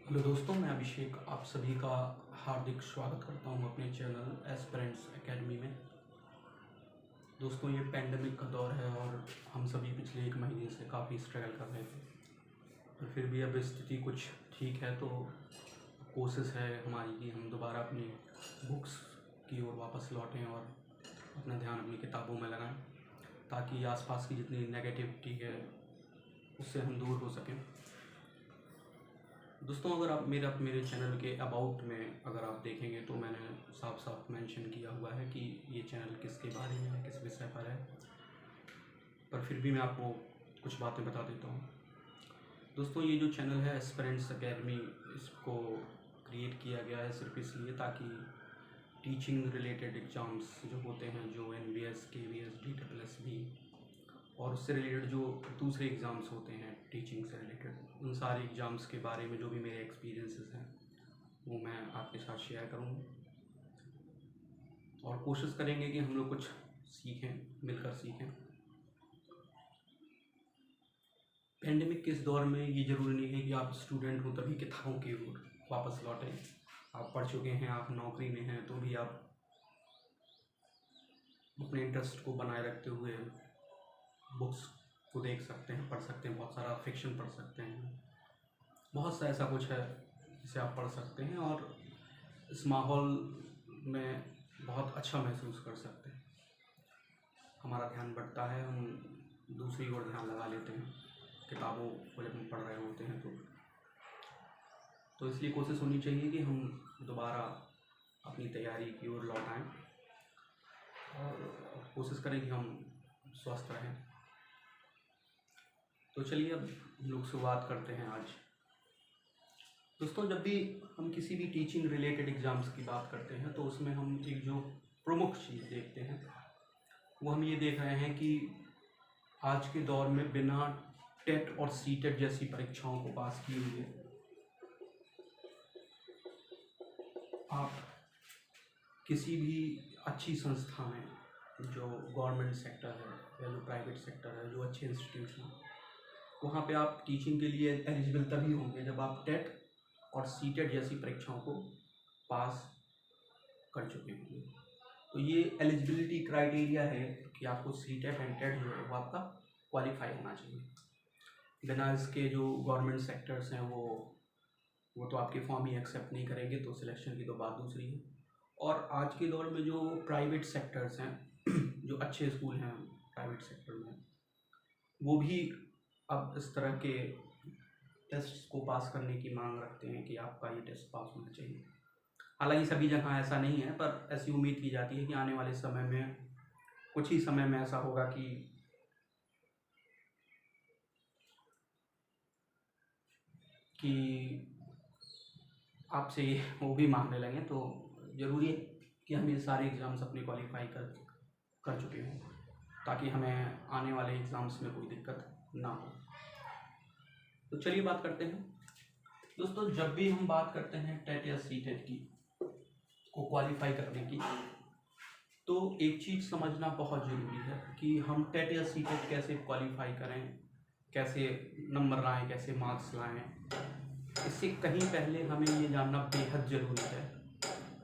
Hello दोस्तों, मैं अभिषेक आप सभी का हार्दिक स्वागत करता हूं अपने चैनल एस्पिरेंट्स एकेडमी में। दोस्तों, ये पेंडेमिक का दौर है और हम सभी पिछले 1 महीने से काफ़ी स्ट्रगल कर रहे थे, पर फिर भी अब स्थिति कुछ ठीक है। तो कोशिश है हमारी कि हम दोबारा अपनी बुक्स की ओर वापस लौटें और अपना ध्यान अपनी किताबों में लगाएं, ताकि आसपास की जितनी नेगेटिविटी है उससे हम दूर हो सकें। दोस्तों, अगर आप मेरे चैनल के अबाउट में अगर आप देखेंगे तो मैंने साफ साफ मेंशन किया हुआ है कि ये चैनल किसके बारे में है, किस विषय पर है, पर फिर भी मैं आपको कुछ बातें बता देता हूँ। दोस्तों, ये जो चैनल है एस्पिरेंट्स एकेडमी, इसको क्रिएट किया गया है सिर्फ इसलिए ताकि टीचिंग रिलेटेड एग्ज़ाम्स जो होते हैं, जो NBS, KVS, DSSB और उससे रिलेटेड जो दूसरे एग्ज़ाम्स होते हैं टीचिंग से रिलेटेड, उन सारे एग्ज़ाम्स के बारे में जो भी मेरे एक्सपीरियंसेस हैं वो मैं आपके साथ शेयर करूँगा और कोशिश करेंगे कि हम लोग कुछ सीखें, मिलकर सीखें। पेंडेमिक के इस दौर में ये ज़रूरी नहीं है कि आप स्टूडेंट हो तभी किताबों की ओर वापस लौटें। आप पढ़ चुके हैं, आप नौकरी में हैं, तो भी आप अपने इंटरेस्ट को बनाए रखते हुए बुक्स को देख सकते हैं, पढ़ सकते हैं। बहुत सारा फिक्शन पढ़ सकते हैं, बहुत सा ऐसा कुछ है जिसे आप पढ़ सकते हैं और इस माहौल में बहुत अच्छा महसूस कर सकते हैं। हमारा ध्यान बढ़ता है, हम दूसरी ओर ध्यान लगा लेते हैं किताबों को जब हम पढ़ रहे होते हैं। तो इसलिए कोशिश होनी चाहिए कि हम दोबारा अपनी तैयारी की ओर लौट आएँ और कोशिश करें कि हम स्वस्थ रहें। तो चलिए अब हम लोग शुरुआत करते हैं आज। दोस्तों, जब भी हम किसी भी टीचिंग रिलेटेड एग्ज़ाम्स की बात करते हैं तो उसमें हम एक जो प्रमुख चीज़ देखते हैं वो हम ये देख रहे हैं कि आज के दौर में बिना टेट और सीटेट जैसी परीक्षाओं को पास किए हुए आप किसी भी अच्छी संस्था में, जो गवर्नमेंट सेक्टर है या जो प्राइवेट सेक्टर है, जो अच्छे इंस्टीट्यूशन हैं, वहाँ पे आप टीचिंग के लिए एलिजिबल तभी होंगे जब आप टेट और सीटेट जैसी परीक्षाओं को पास कर चुके होंगे। तो ये एलिजिबिलिटी क्राइटेरिया है कि आपको सीटेट एंड टेट जो है वो आपका क्वालिफाई होना चाहिए। बिना इसके जो गवर्नमेंट सेक्टर्स हैं वो तो आपके फॉर्म ही एक्सेप्ट नहीं करेंगे, तो सिलेक्शन की तो बात दूसरी है। और आज के दौर में जो प्राइवेट सेक्टर्स हैं, जो अच्छे स्कूल हैं प्राइवेट सेक्टर में, वो भी अब इस तरह के टेस्ट को पास करने की मांग रखते हैं कि आपका ये टेस्ट पास होना चाहिए। हालांकि सभी जगह ऐसा नहीं है, पर ऐसी उम्मीद की जाती है कि आने वाले समय में, कुछ ही समय में ऐसा होगा कि आपसे वो भी मांगने लगे। तो ज़रूरी है कि हम ये सारे एग्ज़ाम्स अपने क्वालिफाई कर चुके हों, ताकि हमें आने वाले एग्ज़ाम्स में कोई दिक्कत ना हो। तो चलिए बात करते हैं। दोस्तों, जब भी हम बात करते हैं टेट या सीटेट की को क्वालिफाई करने की, तो एक चीज़ समझना बहुत ज़रूरी है कि हम टेट या सीटेट कैसे क्वालिफाई करें, कैसे नंबर लाएं, कैसे मार्क्स लाएं। इससे कहीं पहले हमें ये जानना बेहद ज़रूरी है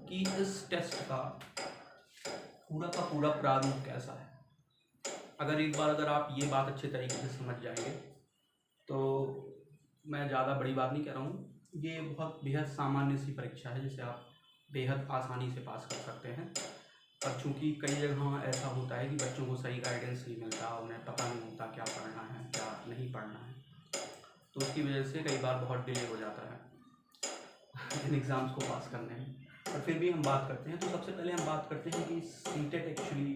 कि इस टेस्ट का पूरा प्रारूप कैसा है। अगर आप ये बात अच्छे तरीके से समझ जाएंगे, तो मैं ज़्यादा बड़ी बात नहीं कह रहा हूँ, ये बहुत बेहद सामान्य सी परीक्षा है जिसे आप बेहद आसानी से पास कर सकते हैं। पर चूँकि कई जगह ऐसा होता है कि बच्चों को सही गाइडेंस नहीं मिलता, उन्हें पता नहीं होता क्या पढ़ना है क्या नहीं पढ़ना है, तो उसकी वजह से कई बार बहुत डिले हो जाता है इन एग्ज़ाम्स को पास करने में। और फिर भी हम बात करते हैं, तो सबसे पहले हम बात करते हैं कि सीटेट एक्चुअली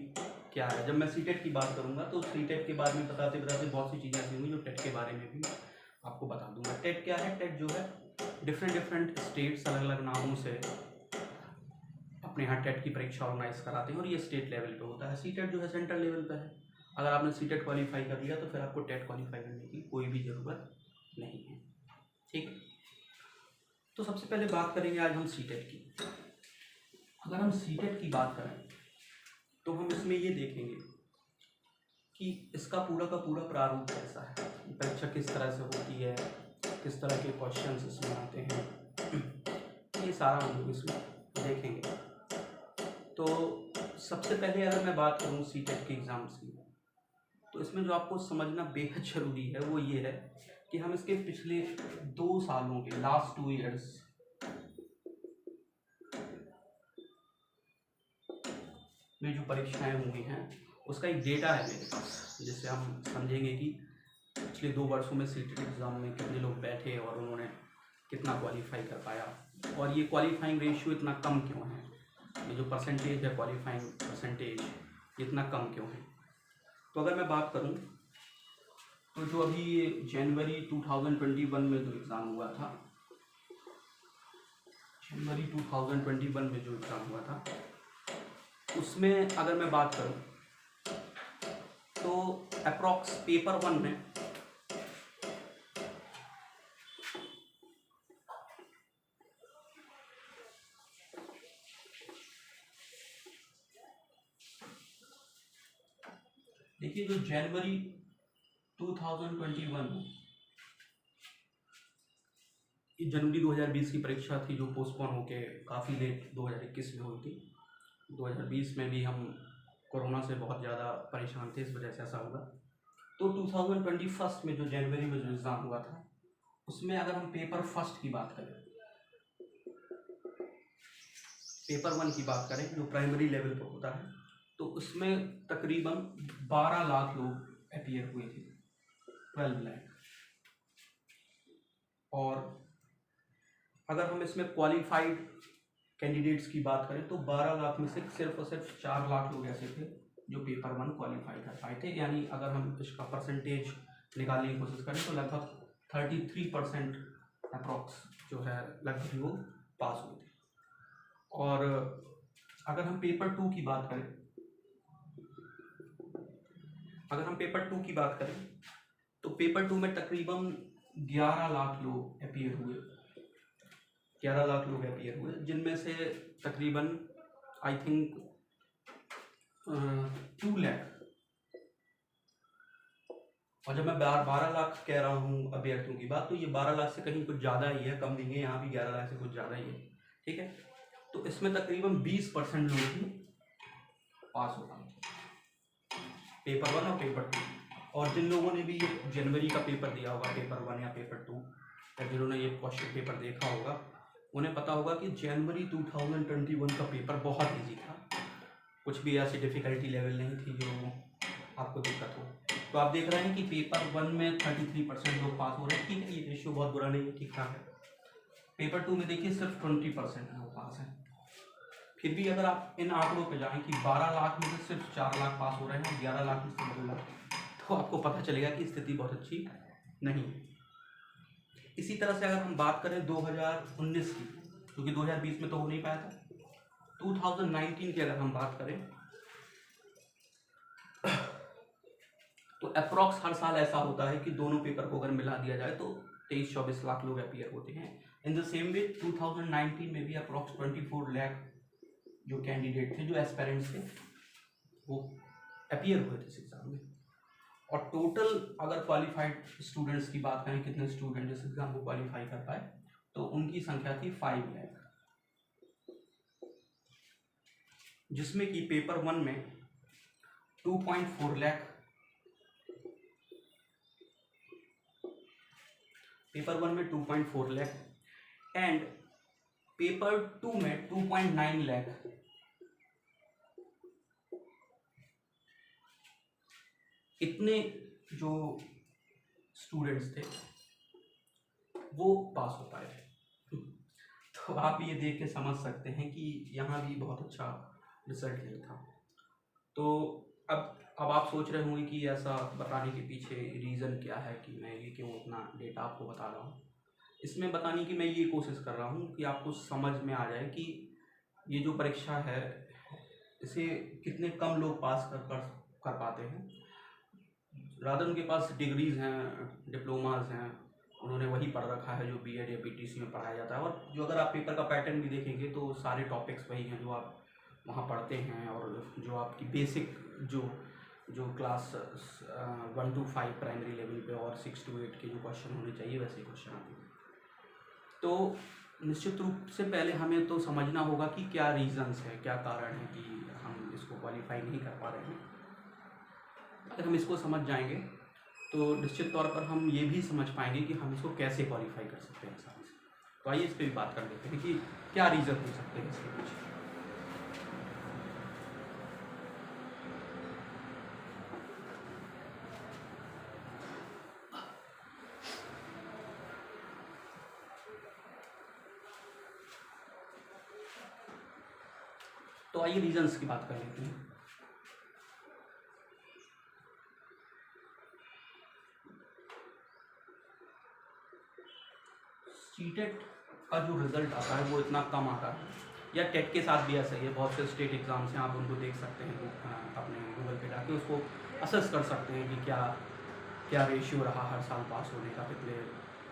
क्या है। जब मैं सीटेट की बात करूँगा तो सीटेट के बारे में बताते बताते बहुत सी चीज़ें ऐसी होंगी जो टेट के बारे में भी आपको बता दूंगा। टेट क्या है? टेट जो है डिफरेंट स्टेट्स अलग अलग नामों से अपने यहाँ टेट की परीक्षा ऑर्गेनाइज कराते हैं और ये स्टेट लेवल पे होता है। सीटेट जो है सेंट्रल लेवल पे है। अगर आपने सीटेट क्वालिफाई कर लिया तो फिर आपको टेट क्वालिफाई करने की कोई भी ज़रूरत नहीं है, ठीक है। तो सबसे पहले बात करेंगे आज हम सीटेट की। अगर हम सीटेट की बात करें तो हम इसमें ये देखेंगे कि इसका का पूरा प्रारूप कैसा है, परीक्षा किस तरह से होती है, किस तरह के क्वेश्चंस इसमें आते हैं, ये सारा हम लोग इसमें देखेंगे। तो सबसे पहले अगर मैं बात करूँ सीटेट के एग्ज़ाम्स की, तो इसमें जो आपको समझना बेहद ज़रूरी है वो ये है कि हम इसके पिछले 2 सालों के लास्ट 2 ईयर्स में जो परीक्षाएं हुई हैं उसका एक डेटा है मेरे पास, जिससे हम समझेंगे कि पिछले 2 वर्षों में सीटेट एग्ज़ाम में कितने लोग बैठे और उन्होंने कितना क्वालिफाई कर पाया, और ये क्वालिफाइंग रेशियो इतना कम क्यों है, ये जो परसेंटेज है क्वालिफाइंग परसेंटेज इतना कम क्यों है। तो अगर मैं बात करूं तो जो अभी ये जनवरी 2021 में जो एग्ज़ाम हुआ था, जनवरी 2021 में जो एग्ज़ाम हुआ था उसमें अगर मैं बात करूं तो अप्रॉक्स पेपर 1 में देखिए जो जनवरी 2021 ये जनवरी 2020 की परीक्षा थी जो पोस्टपोन होके काफ़ी लेट 2021 में हुई थी। 2020 में भी हम कोरोना से बहुत ज़्यादा परेशान थे, इस वजह से ऐसा हुआ। तो 2021 में जो जनवरी में जो एग्ज़ाम हुआ था उसमें अगर हम पेपर फर्स्ट की बात करें, पेपर 1 की बात करें जो प्राइमरी लेवल पर होता है, तो उसमें तकरीबन 12 लाख लोग अपीयर हुए थे, 12 लाख। और अगर हम इसमें क्वालिफाइड कैंडिडेट्स की बात करें तो 12 लाख में से सिर्फ और सिर्फ 4 लाख लोग ऐसे थे जो पेपर 1 क्वालिफाई कर पाए थे, यानी अगर हम इसका परसेंटेज निकालने की कोशिश करें तो लगभग 33% अप्रॉक्स जो है लगभग वो पास हुए थे। और अगर हम पेपर 2 की बात करें, अगर हम पेपर 2 की बात करें तो पेपर 2 में तकरीबन 11 लाख लोग अपीयर हुए, 11 लाख लोग अपीयर हुए, जिनमें से तकरीबन आई थिंक 2 लाख, और जब मैं 12 लाख कह रहा हूँ अभ्यर्थियों की बात तो ये 12 लाख से कहीं कुछ ज़्यादा ही है, कम नहीं है, यहाँ भी 11 लाख से कुछ ज़्यादा ही है, ठीक है। तो इसमें तकरीबन 20% लोग ही पास हो पाए पेपर 1 और पेपर 2। और जिन लोगों ने भी ये जनवरी का पेपर दिया होगा, पेपर 1 या पेपर 2, या जिन्होंने ये क्वेश्चन पेपर देखा होगा उन्हें पता होगा कि जनवरी 2021 का पेपर बहुत ईजी था, कुछ भी ऐसी डिफ़िकल्टी लेवल नहीं थी जो आपको दिक्कत हो। तो आप देख रहे हैं कि पेपर 1 में 33% लोग पास हो रहे हैं, ठीक है, ये रेशियो बहुत बुरा नहीं है, ठीक ठाक है। पेपर 2 में देखिए सिर्फ 20% लोग पास हैं। फिर भी अगर आप इन आंकड़ों पे जाएं कि 12 लाख में से सिर्फ 4 लाख पास हो रहे हैं और 11 लाख में से 2 लाख, तो आपको पता चलेगा कि स्थिति बहुत अच्छी नहीं है। इसी तरह से अगर हम बात करें 2019 की, क्योंकि 2020 में तो हो नहीं पाया था, 2019 की अगर हम बात करें तो अप्रॉक्स हर साल ऐसा होता है कि दोनों पेपर को अगर मिला दिया जाए तो 23-24 लाख लोग अपीयर होते हैं। इन द सेम वे 2019 में भी अप्रॉक्स 24 लाख जो कैंडिडेट थे, जो एस्पेरेंट्स थे, वो अपीयर हुए थे इस एग्ज़ाम में। और टोटल अगर क्वालिफाइड स्टूडेंट्स की बात करें, कितने स्टूडेंट इस एग्ज़ाम को क्वालिफाई कर पाए, तो उनकी संख्या थी 5 लाख, जिसमें कि पेपर 1 में 2.4 लाख, पेपर 1 में 2.4 लाख एंड पेपर 2 में 2.9 लाख। इतने जो स्टूडेंट्स थे वो पास हो पाए थे। तो आप ये देख के समझ सकते हैं कि यहाँ भी बहुत अच्छा रिजल्ट नहीं था। तो अब आप सोच रहे होंगे कि ऐसा बताने के पीछे रीज़न क्या है कि मैं ये क्यों उतना डेटा आपको बता रहा हूँ। इसमें बताने की मैं ये कोशिश कर रहा हूँ कि आपको समझ में आ जाए कि ये जो परीक्षा है इसे कितने कम लोग पास कर पाते हैं। रादर उनके पास डिग्रीज़ हैं, डिप्लोमाज हैं, उन्होंने वही पढ़ रखा है जो बीएड या बीटीसी में पढ़ाया जाता है। और जो अगर आप पेपर का पैटर्न भी देखेंगे तो सारे टॉपिक्स वही हैं जो आप वहाँ पढ़ते हैं, और जो आपकी बेसिक जो क्लास 1 to 5 प्राइमरी लेवल पे और 6 to 8 के जो क्वेश्चन होने चाहिए वैसे क्वेश्चन आते हैं। तो निश्चित रूप से पहले हमें तो समझना होगा कि क्या रीज़न्स है, क्या कारण है कि हम इसको क्वालिफाई नहीं कर पा रहे हैं। अगर हम इसको समझ जाएंगे तो निश्चित तौर पर हम ये भी समझ पाएंगे कि हम इसको कैसे क्वालिफाई कर सकते हैं आसानी से। तो आइए इस पर भी बात कर लेते हैं कि क्या रीज़न हो सकते हैं इसके पीछे। तो आइए रीजंस की बात कर लेते हैं। सीटेट का जो रिजल्ट आता है वो इतना कम आता है, या टेट के साथ भी ऐसा ही है। बहुत से स्टेट एग्ज़ाम्स हैं, आप उनको देख सकते हैं अपने गूगल पे जाके, उसको असेस कर सकते हैं कि क्या क्या रेशियो रहा हर साल पास होने का, कितने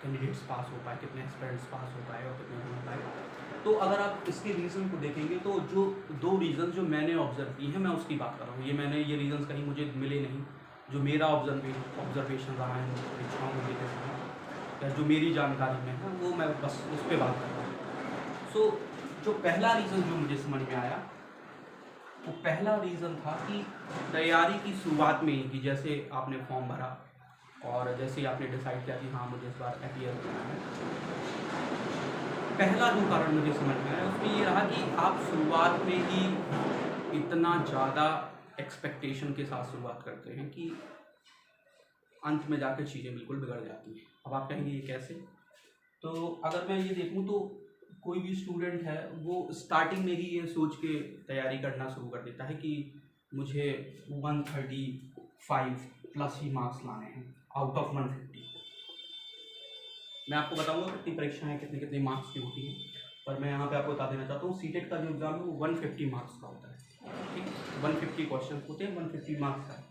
कैंडिडेट्स पास हो पाए, कितने एस्पिरेंट्स पास हो पाए और कितने हो पाए। तो अगर आप इसके रीज़न को देखेंगे तो जो 2 रीज़न जो मैंने ऑब्जर्व की हैं, मैं उसकी बात कर रहा हूँ। ये रीज़न्स कहीं मुझे मिले नहीं, जो मेरा ऑब्जर्वेशन रहा है परीक्षाओं को देते समय, या जो मेरी जानकारी में है, वो मैं बस उस पर बात कर रहा हूँ। सो जो पहला रीज़न जो मुझे समझ में आया, वो पहला रीज़न था कि तैयारी की शुरुआत में ही, कि जैसे आपने फॉर्म भरा और जैसे ही आपने डिसाइड किया कि हाँ मुझे इस बार अपीयर करना है, पहला जो कारण मुझे समझ में आया उसमें ये रहा कि आप शुरुआत में ही इतना ज़्यादा एक्सपेक्टेशन के साथ शुरुआत करते हैं कि अंत में जाकर चीज़ें बिल्कुल बिगड़ जाती हैं। अब आप कहेंगे ये कैसे? तो अगर मैं ये देखूं तो कोई भी स्टूडेंट है वो स्टार्टिंग में ही ये सोच के तैयारी करना शुरू कर देता है कि मुझे 135 प्लस ही मार्क्स लाने हैं आउट ऑफ 150। मैं आपको बताऊंगा कितनी परीक्षाएं कितने कितने मार्क्स की होती हैं, पर मैं यहाँ पे आपको बता देना चाहता हूँ सीटेट का जो एग्ज़ाम है वो 150 मार्क्स का होता है। ठीक है, 150 क्वेश्चन होते हैं, 150 मार्क्स का।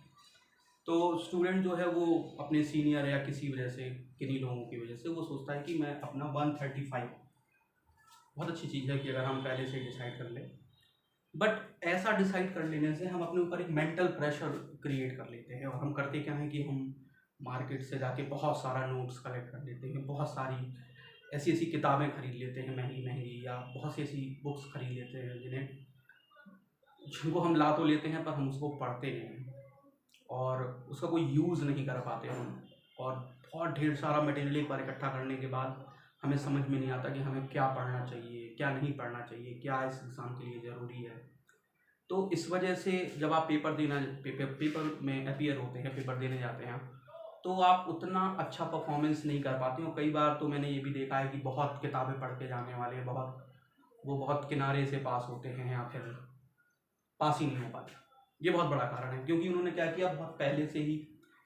तो स्टूडेंट जो है वो अपने सीनियर या किसी वजह से, किन्हीं लोगों की वजह से वो सोचता है कि मैं अपना 135, बहुत अच्छी चीज़ है कि अगर हम पहले से डिसाइड कर लें, बट ऐसा डिसाइड कर लेने से हम अपने ऊपर एक मेंटल प्रेशर क्रिएट कर लेते हैं। और हम करते क्या है कि हम मार्केट से जाके बहुत सारा नोट्स कलेक्ट कर लेते हैं, बहुत सारी ऐसी ऐसी किताबें खरीद लेते हैं महंगी महंगी, या बहुत सी ऐसी बुक्स खरीद लेते हैं जिनको हम ला तो लेते हैं पर हम उसको पढ़ते नहीं हैं और उसका कोई यूज़ नहीं कर पाते हम। और बहुत ढेर सारा मटेरियल एक बार इकट्ठा करने के बाद हमें समझ में नहीं आता कि हमें क्या पढ़ना चाहिए, क्या नहीं पढ़ना चाहिए, क्या इस एग्ज़ाम के लिए ज़रूरी है। तो इस वजह से जब आप पेपर में अपीयर होते हैं, पेपर देने जाते हैं, तो आप उतना अच्छा परफॉर्मेंस नहीं कर पाते हो। कई बार तो मैंने ये भी देखा है कि बहुत किताबें पढ़ के जाने वाले बहुत किनारे से पास होते हैं या फिर पास ही नहीं हो पाते। ये बहुत बड़ा कारण है, क्योंकि उन्होंने क्या किया, बहुत पहले से ही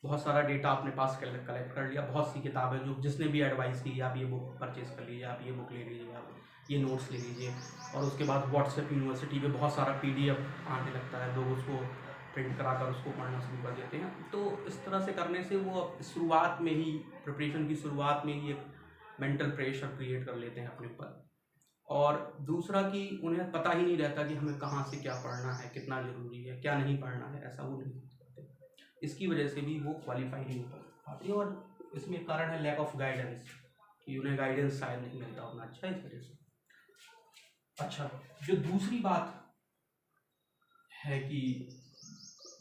बहुत सारा डेटा अपने पास कलेक्ट कर लिया। बहुत सी किताबें जो जिसने भी एडवाइस की, आप ये बुक परचेज़ कर लीजिए, आप ये बुक ले लीजिए, आप ये नोट्स ले लीजिए। और उसके बाद व्हाट्सएप यूनिवर्सिटी पे बहुत सारा PDF आने लगता है, लोग उसको प्रिंट कराकर उसको पढ़ना शुरू कर देते हैं। तो इस तरह से करने से वो शुरुआत में ही, प्रिपरेशन की शुरुआत में ही एक मेंटल प्रेशर क्रिएट कर लेते हैं अपने ऊपर। और दूसरा कि उन्हें पता ही नहीं रहता कि हमें कहाँ से क्या पढ़ना है, कितना ज़रूरी है, क्या नहीं पढ़ना है, ऐसा वो नहीं करते। इसकी वजह से भी वो क्वालिफाई नहीं हो पाती। और इसमें कारण है लैक ऑफ गाइडेंस, कि उन्हें गाइडेंस शायद नहीं मिलता उतना अच्छा इस वजह से। अच्छा, जो दूसरी बात है कि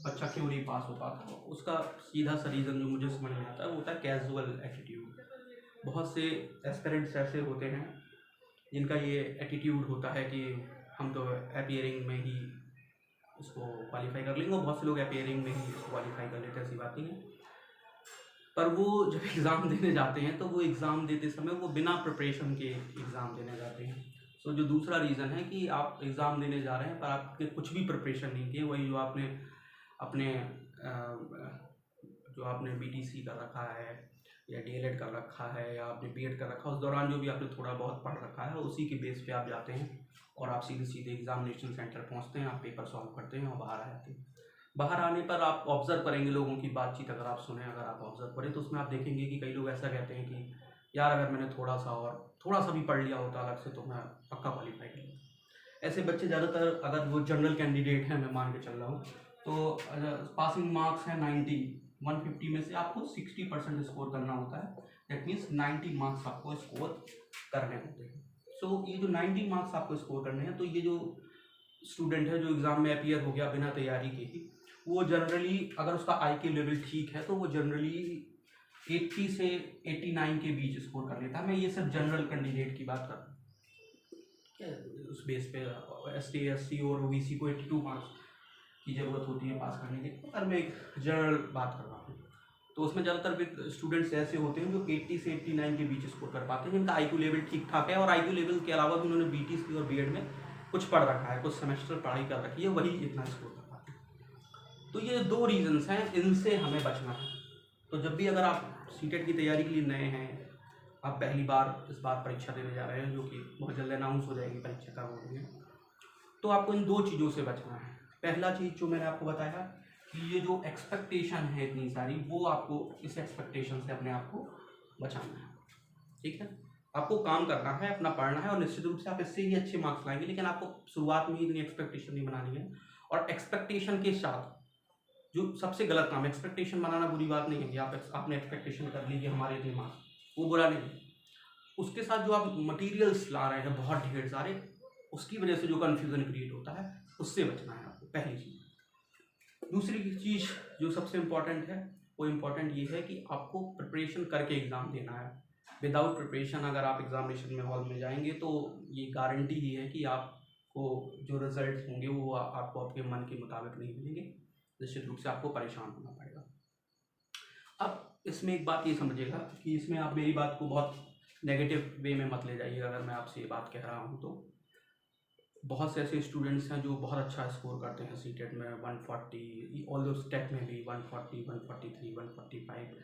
बच्चा क्यों नहीं पास हो पाता, उसका सीधा सा रीज़न जो मुझे समझ में आता है वो होता है कैजुअल एटीट्यूड। बहुत से एस्पिरेंट्स ऐसे होते हैं जिनका ये एटीट्यूड होता है कि हम तो अपीयरिंग में ही इसको क्वालिफाई कर लेंगे, और बहुत से लोग अपीयरिंग में ही इसको क्वालिफाई कर लेते हैं, ऐसी बात नहीं है। पर वो जब एग्ज़ाम देने जाते हैं तो वो एग्ज़ाम देते समय वो बिना प्रिपरेशन के एग्ज़ाम देने जाते हैं। सो जो दूसरा रीज़न है कि आप एग्ज़ाम देने जा रहे हैं पर आपके कुछ भी प्रिपरेशन नहीं किए, वही जो आपने अपने जो आपने BTC कर रखा है या DLED कर रखा है या आपने B.Ed कर रखा है, उस दौरान जो भी आपने थोड़ा बहुत पढ़ रखा है उसी के बेस पे आप जाते हैं और आप सीधे सीधे एग्जामिनेशन सेंटर पहुंचते हैं, आप पेपर सॉल्व करते हैं और बाहर आ जाते हैं। बाहर आने पर आप ऑब्ज़र्व करेंगे लोगों की बातचीत, अगर आप सुने, अगर आप ऑब्ज़र्व करें तो उसमें आप देखेंगे कि कई लोग ऐसा कहते हैं कि यार अगर मैंने थोड़ा सा भी पढ़ लिया होता अलग से तो मैं पक्का क्वालिफाई कर लेता। ऐसे बच्चे ज़्यादातर, अगर वो जनरल कैंडिडेट हैं, मैं मान के चल रहा हूँ, तो पासिंग मार्क्स हैं 90, 150 में से आपको 60% स्कोर करना होता है। दैट मीन्स 90 मार्क्स आपको स्कोर करने होते हैं। सो ये जो 90 मार्क्स आपको स्कोर करने हैं, तो ये जो स्टूडेंट है जो एग्ज़ाम में अपीयर हो गया बिना तैयारी के ही, वो जनरली अगर उसका IQ लेवल ठीक है तो वो जनरली 80 से 89 के बीच स्कोर कर लेता है। मैं ये सिर्फ जनरल कैंडिडेट की बात कर रहा हूँ, उस बेस पे ST SC और OBC को 82 मार्क्स की ज़रूरत होती है पास करने के, अगर मैं एक जनरल बात कर रहा हूँ तो उसमें ज़्यादातर स्टूडेंट्स ऐसे होते हैं जो 80 से 89 के बीच स्कोर कर पाते हैं, जिनका IQ लेवल ठीक ठाक है और IQ लेवल के अलावा भी उन्होंने BTC और B.Ed में कुछ पढ़ रखा है, कुछ सेमेस्टर पढ़ाई कर रखी है, वही इतना स्कोर कर पाते हैं। तो ये 2 रीजंस हैं, इनसे हमें बचना है। तो जब भी अगर आप CTET की तैयारी के लिए नए हैं, आप पहली बार इस बार परीक्षा देने जा रहे हैं, जो कि बहुत जल्द अनाउंस हो जाएगी परीक्षा कब हो रही है, तो आपको इन 2 चीज़ों से बचना है। पहला चीज़ जो मैंने आपको बताया कि ये जो एक्सपेक्टेशन है इतनी सारी, वो आपको इस एक्सपेक्टेशन से अपने आप को बचाना है, ठीक है। आपको काम करना है, अपना पढ़ना है और निश्चित रूप से आप इससे ही अच्छे मार्क्स लाएंगे, लेकिन आपको शुरुआत में ही इतनी एक्सपेक्टेशन नहीं बनानी है। और एक्सपेक्टेशन के साथ जो सबसे गलत काम, एक्सपेक्टेशन बनाना बुरी बात नहीं है कि आपने एक्सपेक्टेशन कर ली कि हमारे इतने मार्क्स, वो बुरा नहीं है। उसके साथ जो आप मटीरियल्स ला रहे हैं बहुत ढेर सारे, उसकी वजह से जो कन्फ्यूज़न क्रिएट होता है, उससे बचना है आपको, पहली चीज़। दूसरी चीज़ जो सबसे इम्पॉर्टेंट है, वो इम्पॉर्टेंट ये है कि आपको प्रिपरेशन करके एग्ज़ाम देना है। विदाउट प्रिपरेशन अगर आप एग्जामिनेशन में हॉल में जाएंगे तो ये गारंटी ही है कि आपको जो रिजल्ट होंगे वो आपको आपके मन के मुताबिक नहीं मिलेंगे, निश्चित रूप से आपको परेशान होना पड़ेगा। अब इसमें एक बात ये समझिएगा कि इसमें आप मेरी बात को बहुत नेगेटिव वे में मत ले जाइएगा। अगर मैं आपसे ये बात कह रहा हूँ तो बहुत से ऐसे स्टूडेंट्स हैं जो बहुत अच्छा स्कोर करते हैं CTET में 140, ऑल दो स्टेट में भी 140, 143, 145,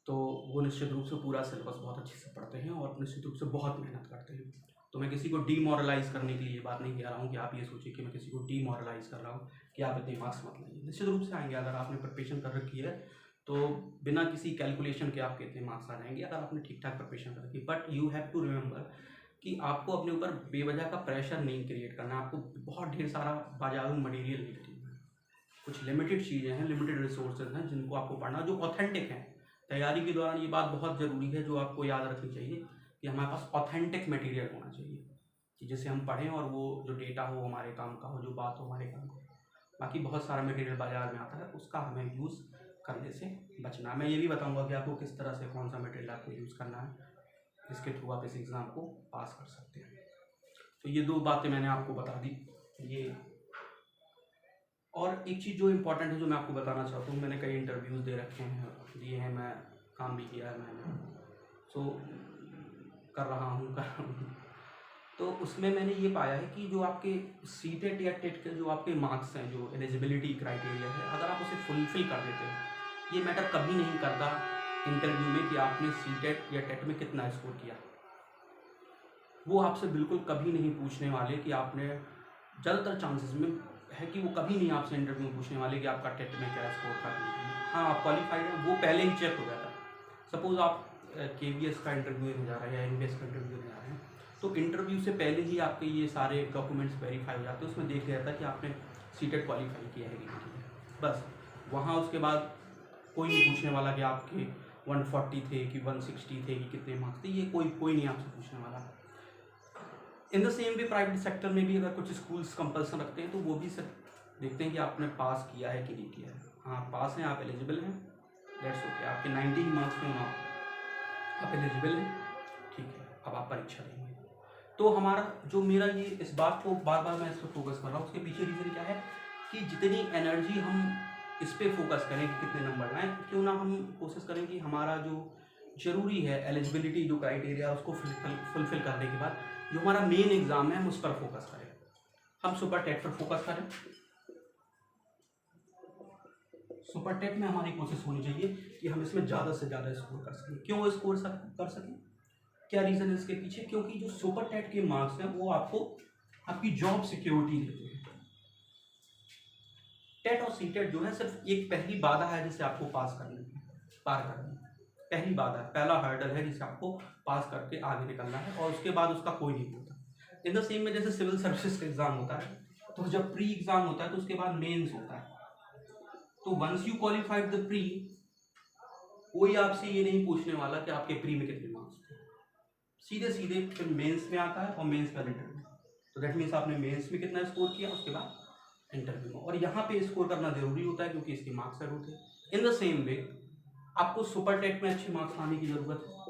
तो वो निश्चित रूप से पूरा सिलेबस बहुत अच्छे से पढ़ते हैं और निश्चित रूप से बहुत मेहनत करते हैं। तो मैं किसी को डीमोरलाइज करने के लिए बात नहीं कह रहा हूँ कि आप ये सोचिए कि मैं किसी को डीमोरलाइज कर रहा हूँ कि आप इतने मार्क्स मत लाइए, निश्चित रूप से आएंगे। अगर आपने प्रिपरेशन कर रखी है तो बिना किसी कैलकुलेशन के आपके इतने मार्क्स आ जाएंगे अगर आपने ठीक ठाक प्रिपरेशन कर रखी है। But you have to remember कि आपको अपने ऊपर बेवजह का प्रेशर नहीं क्रिएट करना। आपको बहुत ढेर सारा बाजार में मटेरियल नहीं खरीदना है, कुछ लिमिटेड चीज़ें हैं, लिमिटेड रिसोर्सेज हैं जिनको आपको पढ़ना, जो ऑथेंटिक हैं। तैयारी के दौरान ये बात बहुत ज़रूरी है जो आपको याद रखनी चाहिए कि हमारे पास ऑथेंटिक मटेरियल होना चाहिए कि जिसे हम पढ़ें और वो जो डेटा हो हमारे काम का हो, जो बात हो हमारे काम का हो। बाकी बहुत सारा मटेरियल बाजार में आता है, उसका हमें यूज़ करने से बचना। मैं ये भी बताऊंगा कि आपको किस तरह से कौन सा मटेरियल आपको यूज़ करना है जिसके थ्रू आप इस एग्ज़ाम को पास कर सकते हैं। तो ये 2 बातें मैंने आपको बता दी। ये और एक चीज़ जो इम्पोर्टेंट है जो मैं आपको बताना चाहता हूँ, मैंने कई इंटरव्यूज़ दे रखे हैं, दिए हैं, मैं काम भी किया है मैंने, सो कर रहा हूँ तो उसमें मैंने ये पाया है कि जो आपके CTET या TET के जो आपके मार्क्स हैं, जो एलिजिबिलिटी क्राइटेरिया है, अगर आप उसे फुलफिल कर देते हैं, ये मैटर कभी नहीं करता इंटरव्यू में कि आपने CTET या TET में कितना स्कोर किया। वो आपसे बिल्कुल कभी नहीं पूछने वाले कि आपने, ज़्यादातर चांसेस में है कि वो कभी नहीं आपसे इंटरव्यू में पूछने वाले कि आपका TET में क्या स्कोर था। हाँ, आप क्वालिफाइड हैं, वो पहले ही चेक हो जाता है। सपोज़ आप KVS का इंटरव्यू देने जा रहे हैं या NVS का इंटरव्यू देने जा रहे हैं, तो इंटरव्यू से पहले ही आपके ये सारे डॉक्यूमेंट्स वेरीफाई हो जाते हैं। उसमें देख लिया जाता है कि आपने CTET क्वालिफाई किया है कि नहीं किया है, बस। वहाँ उसके बाद कोई नहीं पूछने वाला कि आपके 140 थे कि 160 थे कि कितने मार्क्स थे, ये कोई नहीं आपसे पूछने वाला। In the same way private sector में भी अगर कुछ स्कूल्स कंपल्सन रखते हैं तो वो भी सिर्फ देखते हैं कि आपने पास किया है कि नहीं किया है। हाँ, आप पास हैं, आप एलिजिबल हैं, दैट्स ओके। आपके 90 मार्क्स में आप एलिजिबल हैं, ठीक है, अब आप परीक्षा देंगे। तो हमारा जो मेरा ये इस बात को बार बार मैं इस पर फोकस कर रहा हूँ, उसके पीछे रीज़न क्या है कि जितनी एनर्जी हम इस पर फोकस करें कि कितने नंबर लाएँ, क्यों ना हम कोशिश करें कि हमारा जो ज़रूरी है एलिजिबिलिटी जो क्राइटेरिया उसको फुलफिल करने के बाद जो हमारा मेन एग्ज़ाम है हम उस पर फोकस करें। हम सुपर टेट पर फोकस करें। सुपर टेट में हमारी कोशिश होनी चाहिए कि हम इसमें ज़्यादा से ज़्यादा स्कोर कर सकें। क्यों स्कोर कर सकें, क्या रीज़न है इसके पीछे? क्योंकि जो सुपर टेट के मार्क्स हैं वो आपको आपकी जॉब सिक्योरिटी देते हैं। टेट और CTET जो है सिर्फ एक पहली बाधा है जिसे आपको पार करनी, पहली बाधा है, पहला हर्डल है जिसे आपको पास करके आगे निकलना है और उसके बाद उसका कोई नहीं होता। इन द सेम में जैसे सिविल सर्विसेज का एग्जाम होता है तो जब प्री एग्जाम होता है तो उसके बाद मेंस होता है। तो once you qualified the pre, कोई आपसे ये नहीं पूछने वाला कि आपके प्री में कितने मार्क्स थे, सीधे सीधे फिर मेंस में आता है और मेंस का इंटरव्यू। तो दैट मीन्स आपने मेंस में कितना स्कोर किया, उसके बाद इंटरव्यू में। और यहाँ पे स्कोर करना जरूरी होता है क्योंकि इसके मार्क्स ऐड होते हैं। इन द सेम वे आपको सुपर टेट में अच्छे मार्क्स लाने की ज़रूरत है,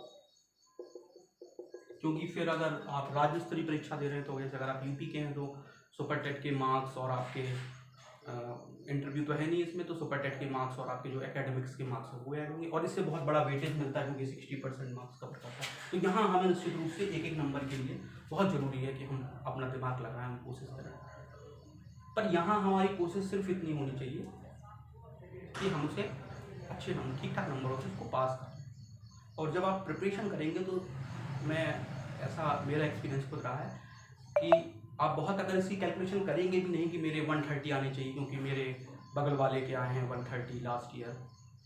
क्योंकि फिर अगर आप राज्य स्तरीय परीक्षा दे रहे हैं तो जैसे अगर आप यूपी के हैं तो सुपर टेट के मार्क्स और आपके इंटरव्यू तो है नहीं इसमें, तो सुपर टेट के मार्क्स और आपके जो एकेडमिक्स के मार्क्स हैं वो ऐड होंगे, और इससे बहुत बड़ा वेटेज मिलता है क्योंकि 60% मार्क्स कवर करता है। तो यहाँ हमें निश्चित रूप से एक एक नंबर के लिए बहुत ज़रूरी है कि हम अपना दिमाग लगाएं, हम कोशिश करें। पर यहाँ हमारी कोशिश सिर्फ इतनी होनी चाहिए कि हम उसे अच्छे नंबर, ठीक ठाक नंबरों से उसको पास करें। और जब आप प्रिपरेशन करेंगे तो मैं ऐसा मेरा एक्सपीरियंस खुद रहा है कि आप बहुत अगर इसकी कैलकुलेशन करेंगे भी नहीं कि मेरे 130 आने चाहिए क्योंकि मेरे बगल वाले के आए हैं 130 लास्ट ईयर,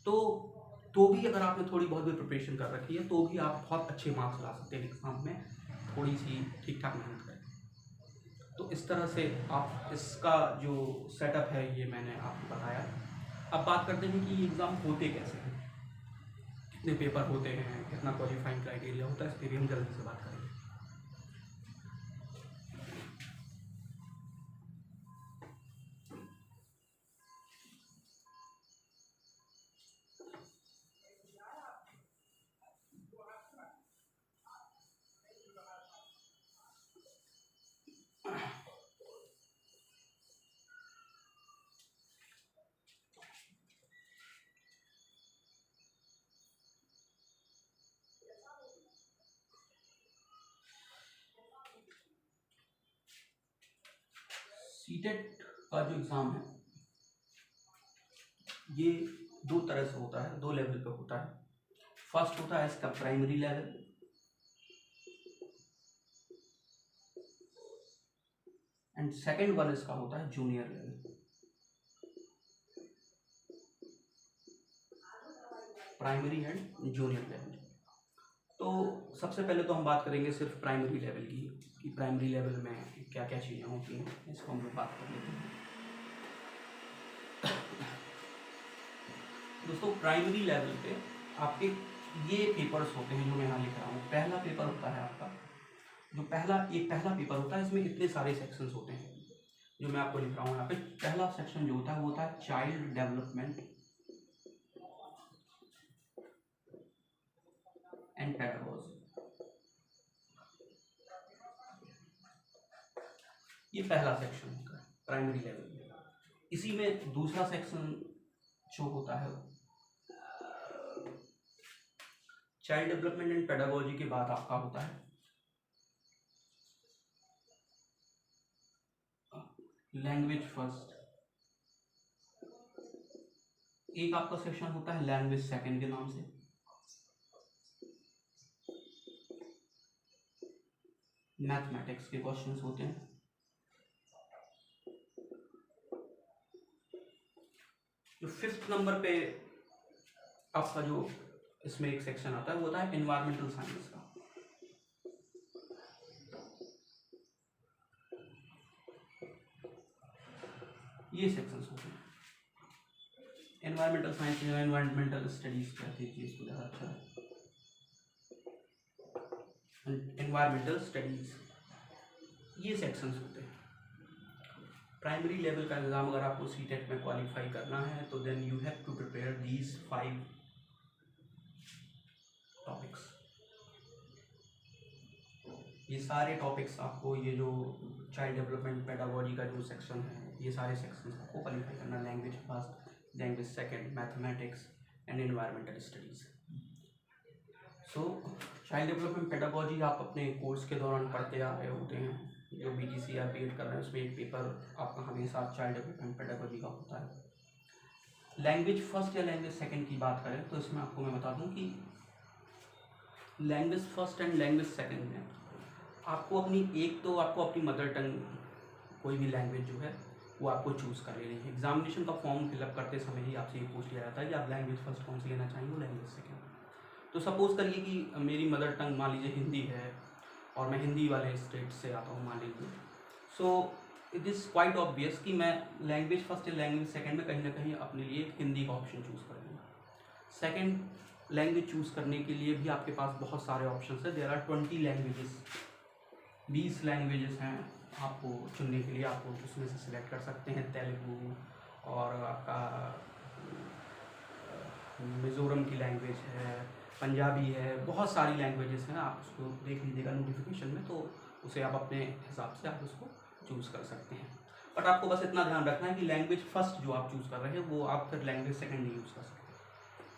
तो भी अगर आपने थोड़ी बहुत भी प्रिपरेशन कर रखी है तो भी आप बहुत अच्छे मार्क्स ला सकते हैं एग्ज़ाम में, थोड़ी सी ठीक ठाक मेहनत करें। तो इस तरह से आप इसका जो सेटअप है ये मैंने आपको बताया। अब बात करते हैं कि ये एग्ज़ाम होते कैसे हैं, कितने पेपर होते हैं, कितना क्वालिफाइंग क्राइटेरिया होता है, इस पर भी हम जल्दी से बात करेंगे। सीटेट का जो एग्ज़ाम है ये दो तरह से होता है, दो लेवल पे होता है। फर्स्ट होता है इसका primary level, and second one इसका होता है junior level. Primary and junior level. तो सबसे पहले तो हम बात करेंगे सिर्फ प्राइमरी लेवल की, कि प्राइमरी लेवल में क्या क्या चीज़ें होती हैं, इसको हम लोग बात कर लेते हैं। दोस्तों प्राइमरी लेवल पे आपके ये पेपर्स होते हैं जो मैं यहाँ लिख रहा हूँ। पहला पेपर होता है आपका, जो पहला पेपर होता है, इसमें इतने सारे सेक्शंस होते हैं जो मैं आपको लिख रहा हूँ यहाँ पे। पहला सेक्शन जो होता है वो होता है चाइल्ड डेवलपमेंट एंड पेडागोजी। ये पहला सेक्शन होता है प्राइमरी लेवल में। इसी में दूसरा सेक्शन जो होता है चाइल्ड डेवलपमेंट एंड पेडागोजी के बाद आपका होता है लैंग्वेज फर्स्ट। एक आपका सेक्शन होता है लैंग्वेज सेकंड के नाम से। मैथमेटिक्स के क्वेश्चंस होते हैं। जो फिफ्थ नंबर पे आपका जो इसमें एक सेक्शन आता है वो होता है एनवायरमेंटल साइंस का। ये सेक्शंस होते हैं एनवायरमेंटल साइंस या एनवायरमेंटल स्टडीज कहते हैं इसको ज़्यादा अच्छा है, एनवायरमेंटल स्टडीज। ये सेक्शंस होते हैं। प्राइमरी लेवल का एग्ज़ाम अगर आपको सीटेट में क्वालिफाई करना है तो then you have to prepare these 5 topics. ये सारे टॉपिक्स आपको, ये जो चाइल्ड डेवलपमेंट पेडागोजी का जो सेक्शन है, ये सारे सेक्शंस आपको क्वालिफाई करना। Language first, language second, mathematics and environmental studies. So child development pedagogy आप अपने कोर्स के दौरान पढ़ते आ रहे होते हैं। जो BTC या BEd कर रहे हैं उसमें एक पेपर आपका हमेशा चाइल्ड डेवलपमेंट पेडागोजी का होता है। लैंग्वेज फर्स्ट या लैंग्वेज सेकंड की बात करें तो इसमें आपको मैं बता दूं कि language first and language second में आपको आपको अपनी मदर टंग कोई भी लैंग्वेज जो है वो आपको चूज़ कर लेनी है। एग्जामिनेशन का फॉर्म फिलअप करते समय ही आपसे ये पूछ लिया जाता है कि आप लैंग्वेज फर्स्ट कौन सी लेना चाहेंगे, लैंग्वेज सेकंड। तो सपोज़ करिए कि मेरी मदर टंग मान लीजिए हिंदी है और मैं हिंदी वाले स्टेट से आता हूँ मान लीजिए। So it is quite obvious कि मैं लैंग्वेज फर्स्ट या लैंग्वेज सेकंड में कहीं ना कहीं अपने लिए हिंदी का ऑप्शन चूज़ कर लूँगा। सेकंड लैंग्वेज चूज़ करने के लिए भी आपके पास बहुत सारे ऑप्शन है। देयर आर 20 लैंग्वेजेस, 20 लैंग्वेजेस हैं आपको चुनने के लिए। आपको उसमें से सिलेक्ट कर सकते हैं तेलुगु, और आपका मिज़ोरम की लैंग्वेज है, पंजाबी है, बहुत सारी लैंग्वेजेस हैं। आप उसको देख लीजिएगा नोटिफिकेशन में, तो उसे आप अपने हिसाब से आप उसको चूज़ कर सकते हैं। बट आपको बस इतना ध्यान रखना है कि लैंग्वेज फर्स्ट जो आप चूज़ कर रहे हैं वो आप फिर लैंग्वेज सेकंड नहीं यूज़ कर सकते,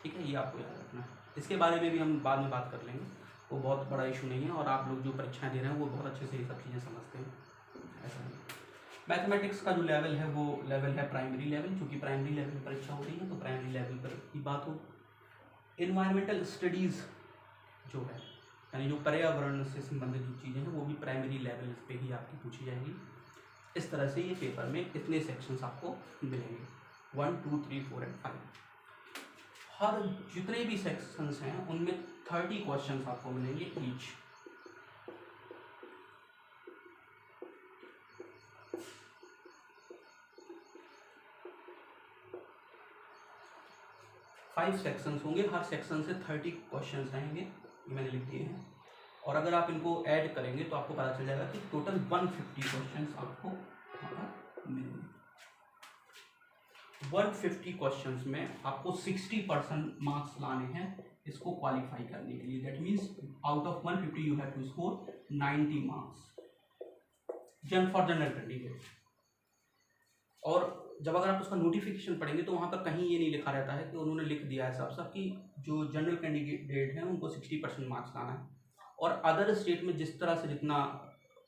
ठीक है? ये आपको याद रखना है। इसके बारे में भी हम बाद में बात कर लेंगे, वो बहुत बड़ा इशू नहीं है, और आप लोग जो परीक्षाएँ दे रहे हैं वो बहुत अच्छे से ये सब चीज़ें समझते हैं, ऐसा नहीं। मैथमेटिक्स का जो लेवल है वो लेवल है प्राइमरी लेवल, क्योंकि प्राइमरी लेवल में परीक्षा हो रही है तो प्राइमरी लेवल पर की बात हो। इन्वायरमेंटल स्टडीज़ जो है, यानी जो पर्यावरण से संबंधित जो चीज़ें हैं वो भी प्राइमरी लेवल पे ही आपकी पूछी जाएगी। इस तरह से ये पेपर में इतने सेक्शंस आपको मिलेंगे, 1, 2, 3, 4 एंड 5। हर जितने भी सेक्शंस हैं उनमें 30 क्वेश्चंस आपको मिलेंगे ईच। फाइव सेक्शंस होंगे, हर सेक्शन से 30 क्वेश्चंस रहेंगे, ये मैंने लिख दिए हैं। और अगर आप इनको ऐड करेंगे तो आपको पता चल जाएगा कि टोटल 150 क्वेश्चंस आपको मिलेंगे। 150 क्वेश्चंस में आपको 60% मार्क्स लाने हैं इसको क्वालिफाई करने के लिए। That means out of 150 you have to score 90 marks for general candidate. और जब अगर आप उसका नोटिफिकेशन पढ़ेंगे तो वहाँ पर कहीं ये नहीं लिखा रहता है कि उन्होंने लिख दिया है साफ साफ कि जो जनरल कैंडिडेट हैं उनको 60% मार्क्स लाना है, और अदर स्टेट में जिस तरह से जितना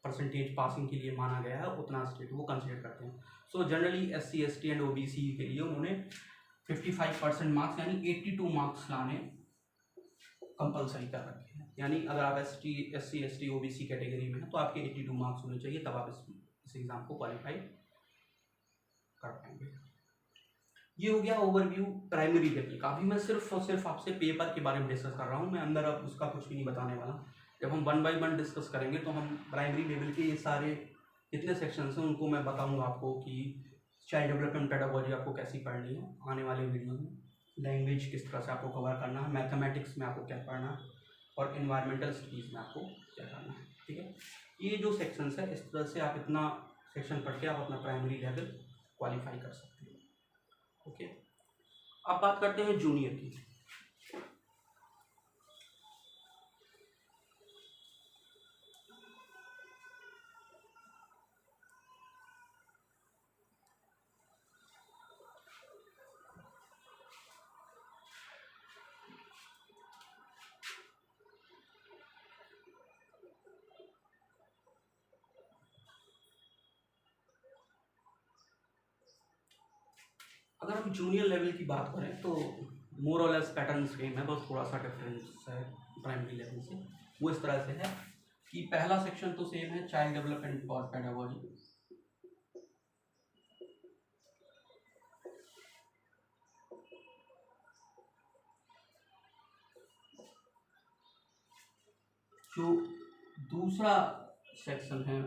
परसेंटेज पासिंग के लिए माना गया है उतना स्टेट वो कंसिडर करते हैं। So generally SC ST and OBC के लिए उन्होंने 55% मार्क्स यानी 82 मार्क्स लाने कंपलसरी कर रखे हैं। यानी अगर आप SC ST OBC कैटेगरी में हैं तो आपके 82 मार्क्स होने चाहिए, तब आप इस एग्ज़ाम को क्वालिफाई कर पाएंगे। ये हो गया ओवरव्यू प्राइमरी लेवल का। अभी मैं सिर्फ और सिर्फ आपसे पेपर के बारे में डिस्कस कर रहा हूँ, मैं अंदर अब उसका कुछ भी नहीं बताने वाला। जब हम 1 बाय 1 डिस्कस करेंगे तो हम प्राइमरी लेवल के ये सारे जितने सेक्शंस हैं उनको मैं बताऊंगा आपको कि चाइल्ड डेवलपमेंट पेडागोजी आपको कैसी पढ़नी है आने वाले वीडियो में, लैंग्वेज किस तरह से आपको कवर करना है, मैथमेटिक्स में आपको क्या पढ़ना है, और इन्वायरमेंटल स्टडीज़ में आपको क्या करना है, ठीक है? ये जो सेक्शंस है इस तरह से आप इतना सेक्शन पढ़ के आप अपना प्राइमरी लेवल क्वालिफाई कर सकते हैं, ओके? अब बात करते हैं जूनियर की। अगर हम जूनियर लेवल की बात करें तो मोर और लेस पैटर्न सेम है, बस थोड़ा सा डिफरेंस है प्राइमरी लेवल से। वो इस तरह से है कि पहला सेक्शन तो सेम है, चाइल्ड डेवलपमेंट और पेडागोजी। जो दूसरा सेक्शन है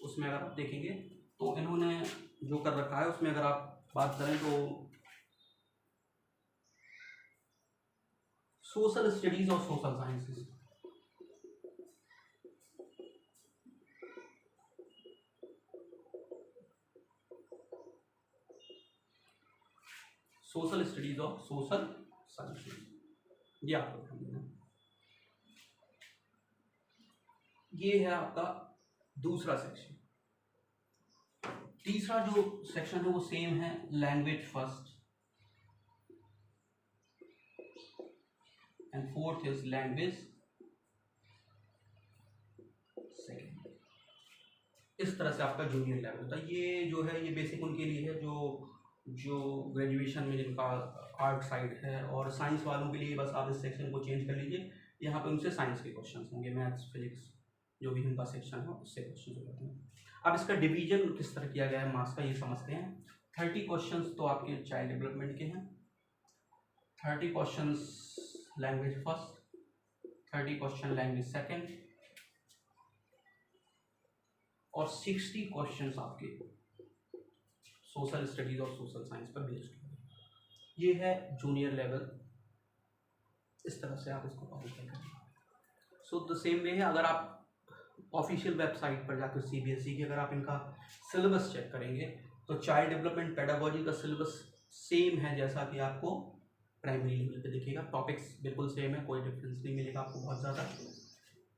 उसमें अगर आप देखेंगे तो इन्होंने जो कर रखा है उसमें अगर आप बात करें तो सोशल स्टडीज और सोशल साइंसेस। सोशल स्टडीज और सोशल साइंसेस, ये आपको ध्यान देना। ये है आपका दूसरा सेक्शन। तीसरा जो सेक्शन है वो सेम है, language first, and fourth is language second. इस तरह से आपका जूनियर लेवल होता है। ये जो है ये बेसिक उनके लिए है जो ग्रेजुएशन में जिनका आर्ट साइड है, और साइंस वालों के लिए बस आप इस सेक्शन को चेंज कर लीजिए, यहाँ पे उनसे साइंस के क्वेश्चंस होंगे, मैथ्स फिजिक्स जो भी उनका सेक्शन है उससे क्वेश्चन हो जाते हैं। अब इसका डिवीजन किस तरह किया गया है मार्क्स का ये समझते हैं। 30 क्वेश्चंस तो आपके चाइल्ड डेवलपमेंट के हैं, 30 questions language first, 30 question language second, और 60 क्वेश्चंस आपके सोशल स्टडीज और सोशल साइंस पर बेस्ड। ये है जूनियर लेवल इस तरह से आप इसको क्वालिफाई करेंगे। सो द सेम वे है, अगर आप ऑफिशियल वेबसाइट पर जाकर CBSE की अगर आप इनका सिलेबस चेक करेंगे तो चाइल्ड डेवलपमेंट पेडागोजी का सिलेबस सेम है जैसा कि आपको प्राइमरी लेवल पे दिखेगा। टॉपिक्स बिल्कुल सेम है, कोई डिफरेंस नहीं मिलेगा आपको बहुत ज़्यादा।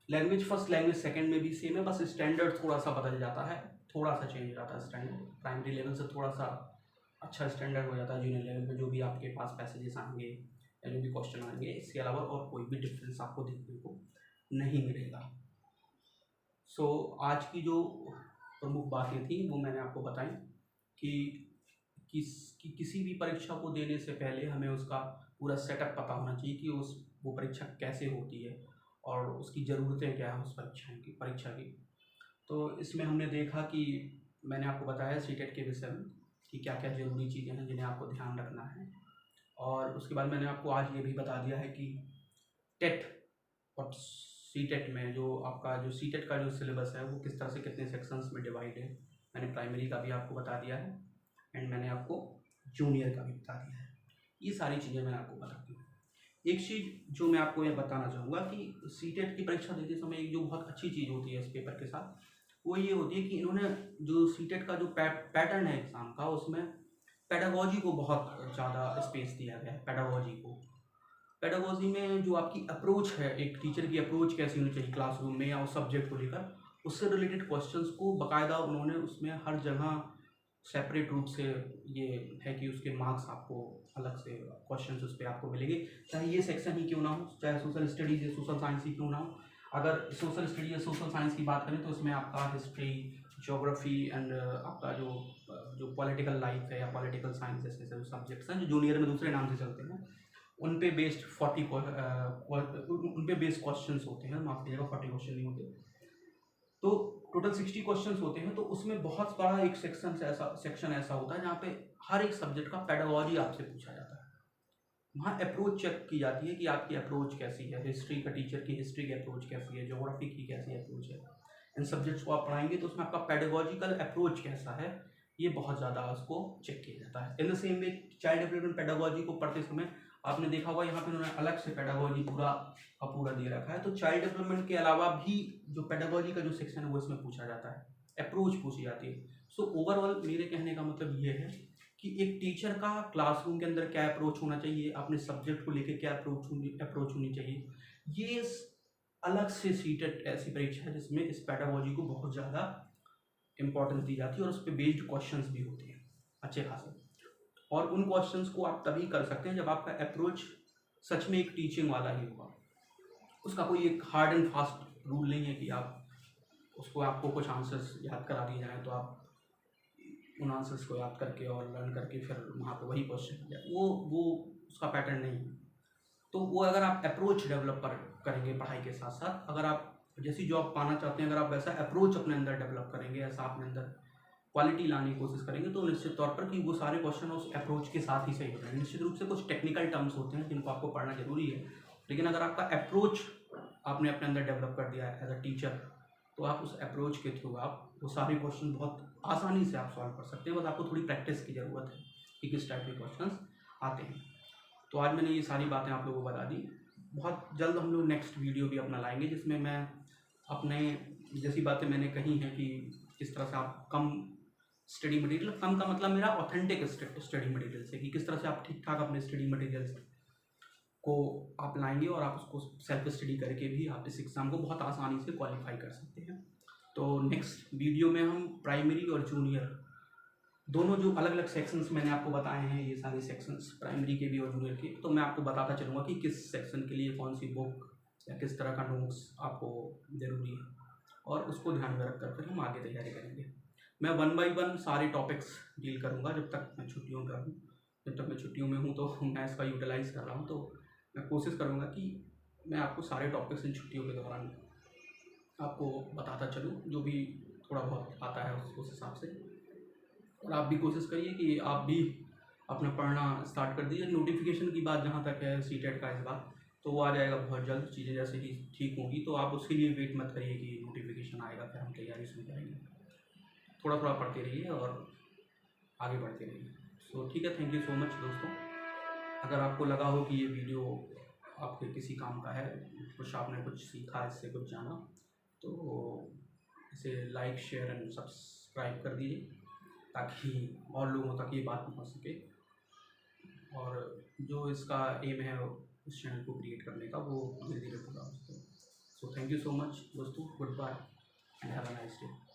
लैंग्वेज फर्स्ट, लैंग्वेज सेकंड में भी सेम है, बस स्टैंडर्ड थोड़ा सा बदल जाता है, थोड़ा सा चेंज हो जाता है स्टैंडर्ड। प्राइमरी लेवल से थोड़ा सा अच्छा स्टैंडर्ड हो जाता है जूनियर लेवल पे, जो भी आपके पास पैसेजेस आएंगे या जो भी क्वेश्चन आएंगे, इसके अलावा और कोई भी डिफरेंस आपको देखने को नहीं मिलेगा। सो आज की जो प्रमुख बातें थी वो मैंने आपको बताई कि किसी भी परीक्षा को देने से पहले हमें उसका पूरा सेटअप पता होना चाहिए कि वो परीक्षा कैसे होती है और उसकी ज़रूरतें क्या है उस परीक्षा की। तो इसमें हमने देखा कि मैंने आपको बताया सीटेट के विषय में कि क्या क्या ज़रूरी चीज़ें हैं जिन्हें आपको ध्यान रखना है, और उसके बाद मैंने आपको आज ये भी बता दिया है कि टेट और सीटेट में जो आपका जो सीटेट का जो सिलेबस है वो किस तरह से कितने सेक्शंस में डिवाइड है। मैंने प्राइमरी का भी आपको बता दिया है एंड मैंने आपको जूनियर का भी बता दिया है। ये सारी चीज़ें मैंने आपको बता दी। एक चीज़ जो मैं आपको ये बताना चाहूँगा कि सीटेट की परीक्षा देते समय एक जो बहुत अच्छी चीज़ होती है इस पेपर के साथ वो ये होती है कि इन्होंने जो सीटेट का जो पैटर्न है एग्ज़ाम का उसमें पेडागोजी को बहुत ज़्यादा स्पेस दिया गया है। पेडागोजी में जो आपकी अप्रोच है, एक टीचर की अप्रोच कैसी होनी चाहिए क्लासरूम में या उस सब्जेक्ट को लेकर, उससे रिलेटेड क्वेश्चंस को बाकायदा उन्होंने उसमें हर जगह सेपरेट रूप से ये है कि उसके मार्क्स आपको अलग से क्वेश्चंस उस पर आपको मिलेंगे, चाहे ये सेक्शन ही क्यों ना हो, चाहे सोशल स्टडीज़ या सोशल साइंस ही क्यों ना हो। अगर सोशल स्टडी या सोशल साइंस की बात करें तो इसमें आपका हिस्ट्री, ज्योग्राफी एंड आपका जो पॉलिटिकल लाइफ है या पॉलिटिकल साइंस जैसे जो सब्जेक्ट्स हैं जो जूनियर में दूसरे नाम से चलते हैं उन पे बेस्ड 40 उन पे बेस्ड क्वेश्चंस होते हैं। माफ कीजिएगा 40 क्वेश्चन नहीं होते, तो टोटल 60 क्वेश्चंस होते हैं। तो उसमें बहुत बड़ा एक सेक्शन ऐसा होता है जहाँ पे हर एक सब्जेक्ट का पेडागोजी आपसे पूछा जाता है। वहाँ अप्रोच चेक की जाती है कि आपकी अप्रोच कैसी है, हिस्ट्री का टीचर की हिस्ट्री की अप्रोच कैसी है, ज्योग्राफी की कैसी अप्रोच है। इन सब्जेक्ट्स को आप पढ़ाएंगे तो उसमें आपका पेडागोजिकल अप्रोच कैसा है ये बहुत ज़्यादा उसको चेक किया जाता है। In the same way child development pedagogy को पढ़ते समय आपने देखा होगा यहाँ पे उन्होंने अलग से पेडागोजी पूरा दे रखा है। तो चाइल्ड डेवलपमेंट के अलावा भी जो पेडागोजी का जो सेक्शन है वो इसमें पूछा जाता है, अप्रोच पूछी जाती है। सो ओवरऑल मेरे कहने का मतलब ये है कि एक टीचर का क्लासरूम के अंदर क्या अप्रोच होना चाहिए, अपने सब्जेक्ट को लेकर क्या अप्रोच होनी चाहिए, ये अलग से सीटेट ऐसी परीक्षा है जिसमें इस पेडागोजी को बहुत ज़्यादा इंपॉर्टेंस दी जाती है और उस पर बेस्ड क्वेश्चंस भी होते हैं अच्छे खासे। और उन क्वेश्चंस को आप तभी कर सकते हैं जब आपका अप्रोच सच में एक टीचिंग वाला ही होगा। उसका कोई एक हार्ड एंड फास्ट रूल नहीं है कि आपको कुछ आंसर्स याद करा दिए जाएँ तो आप उन आंसर्स को याद करके और लर्न करके फिर वहाँ पे वही क्वेश्चन जाए, वो उसका पैटर्न नहीं है। तो वो अगर आप अप्रोच डेवलप करेंगे पढ़ाई के साथ साथ, अगर आप जैसी जॉब पाना चाहते हैं, अगर आप वैसा अप्रोच अपने अंदर डेवलप करेंगे, ऐसा अपने अंदर क्वालिटी लाने की कोशिश करेंगे तो निश्चित तौर पर कि वो सारे क्वेश्चन उस अप्रोच के साथ ही सही हो जाएंगे। निश्चित रूप से कुछ टेक्निकल टर्म्स होते हैं जिनको आपको पढ़ना जरूरी है, लेकिन अगर आपका अप्रोच आपने अपने अंदर डेवलप कर दिया है एज अ टीचर तो आप उस अप्रोच के थ्रू आप वो सारे क्वेश्चन बहुत आसानी से आप सॉल्व कर सकते हैं। बस आपको थोड़ी प्रैक्टिस की ज़रूरत है कि किस टाइप के क्वेश्चन आते हैं। तो आज मैंने ये सारी बातें आप लोगों को बता दी। बहुत जल्द हम लोग नेक्स्ट वीडियो भी अपना लाएंगे जिसमें मैं अपने जैसी बातें मैंने कही हैं कि किस तरह से आप कम स्टडी मटेरियल, कम का मतलब मेरा ऑथेंटिक स्टडी मटेरियल से, कि किस तरह से आप ठीक ठाक अपने स्टडी मटेरियल्स को आप लाएंगे और आप उसको सेल्फ स्टडी करके भी आप इस एग्ज़ाम को बहुत आसानी से क्वालिफाई कर सकते हैं। तो नेक्स्ट वीडियो में हम प्राइमरी और जूनियर दोनों जो अलग अलग सेक्शंस मैंने आपको बताए हैं, ये सारे सेक्शंस प्राइमरी के भी और जूनियर के, तो मैं आपको बताता चलूँगा कि किस सेक्शन के लिए कौन सी बुक या किस तरह का नोट्स आपको ज़रूरी है, और उसको ध्यान में रख कर फिर हम आगे तैयारी करेंगे। मैं 1 बाय 1 सारे टॉपिक्स डील करूँगा जब तक मैं छुट्टियों में हूँ। जब तक मैं छुट्टियों में हूँ तो मैं इसका यूटिलाइज़ कर रहा हूँ, तो मैं कोशिश करूँगा कि मैं आपको सारे टॉपिक्स इन छुट्टियों के दौरान आपको बताता चलूँ, जो भी थोड़ा बहुत आता है उस हिसाब से। और आप भी कोशिश करिए कि आप भी अपना पढ़ना स्टार्ट कर दीजिए। नोटिफिकेशन की बात जहाँ तक है सीटेट का इस बार, तो वो आ जाएगा बहुत जल्द। चीज़ें जैसे ही ठीक होंगी तो आप उसके लिए वेट मत करिए कि नोटिफिकेशन आएगा फिर हम तैयारी शुरू करेंगे। थोड़ा थोड़ा पढ़ते रहिए और आगे बढ़ते रहिए। सो ठीक है, थैंक यू सो मच दोस्तों। अगर आपको लगा हो कि ये वीडियो आपके किसी काम का है, कुछ आपने कुछ सीखा, इससे कुछ जाना, तो इसे लाइक, शेयर एंड सब्सक्राइब कर दीजिए ताकि और लोगों तक ये बात पहुंच सके। और जो इसका एम है इस चैनल को क्रिएट करने का, वो धीरे धीरे पूरा हो सके। So thank you so much दोस्तों, goodbye and have a nice day.